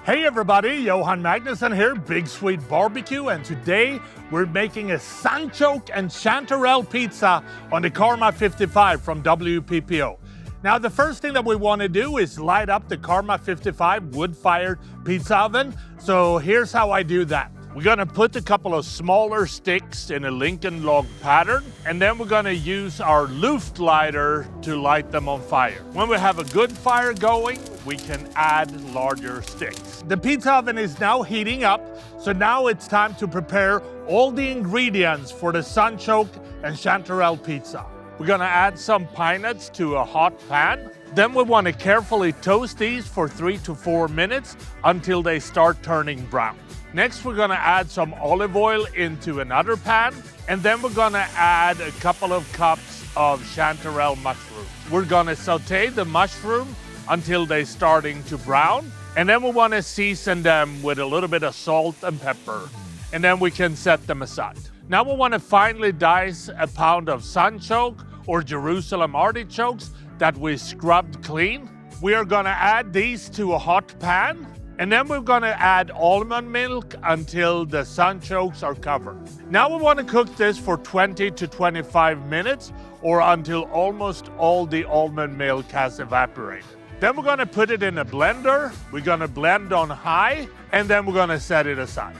Hey everybody, Johan Magnusson here, Big Swede Barbecue, and today we're making a Sunchoke and Chanterelle Pizza on the Karma 55 from WPPO. Now the first thing that we want to do is light up the Karma 55 wood-fired pizza oven. So here's how I do that. We're gonna put a couple of smaller sticks in a Lincoln log pattern, and then we're gonna use our Luft lighter to light them on fire. When we have a good fire going, we can add larger sticks. The pizza oven is now heating up, so now it's time to prepare all the ingredients for the Sunchoke and Chanterelle Pizza. We're gonna add some pine nuts to a hot pan. Then we want to carefully toast these for 3 to 4 minutes until they start turning brown. Next, we're gonna add some olive oil into another pan, and then we're gonna add a couple of cups of chanterelle mushrooms. We're gonna saute the mushroom until they're starting to brown, and then we wanna season them with a little bit of salt and pepper, and then we can set them aside. Now we wanna finely dice a pound of sunchoke or Jerusalem artichokes that we scrubbed clean. We are gonna add these to a hot pan, and then we're gonna add almond milk until the sunchokes are covered. Now we wanna cook this for 20 to 25 minutes or until almost all the almond milk has evaporated. Then we're gonna put it in a blender, we're gonna blend on high, and then we're gonna set it aside.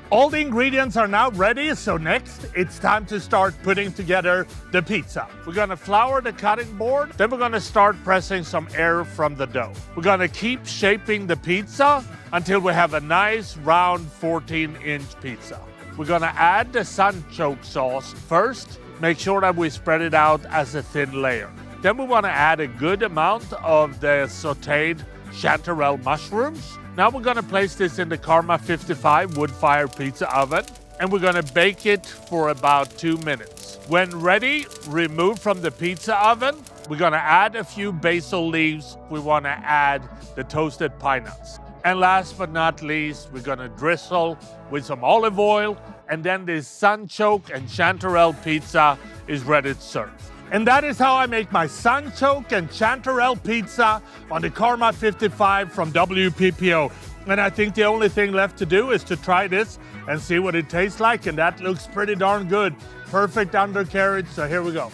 All the ingredients are now ready, so next it's time to start putting together the pizza. We're gonna flour the cutting board, then we're gonna start pressing some air from the dough. We're gonna keep shaping the pizza until we have a nice round 14-inch pizza. We're gonna add the sunchoke sauce first, make sure that we spread it out as a thin layer. Then we wanna add a good amount of the sauteed chanterelle mushrooms. Now we're gonna place this in the Karma 55 wood-fired pizza oven, and we're gonna bake it for about 2 minutes. When ready, remove from the pizza oven. We're gonna add a few basil leaves. We wanna add the toasted pine nuts. And last but not least, we're gonna drizzle with some olive oil, and then this Sunchoke and Chanterelle pizza is ready to serve. And that is how I make my Sunchoke and Chanterelle Pizza on the Karma 55 from WPPO. And I think the only thing left to do is to try this and see what it tastes like, and that looks pretty darn good. Perfect undercarriage, so here we go.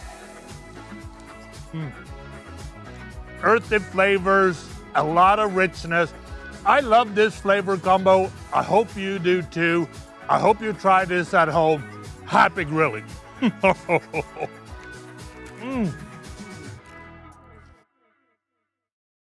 Earthy flavors, a lot of richness. I love this flavor combo. I hope you do too. I hope you try this at home. Happy grilling.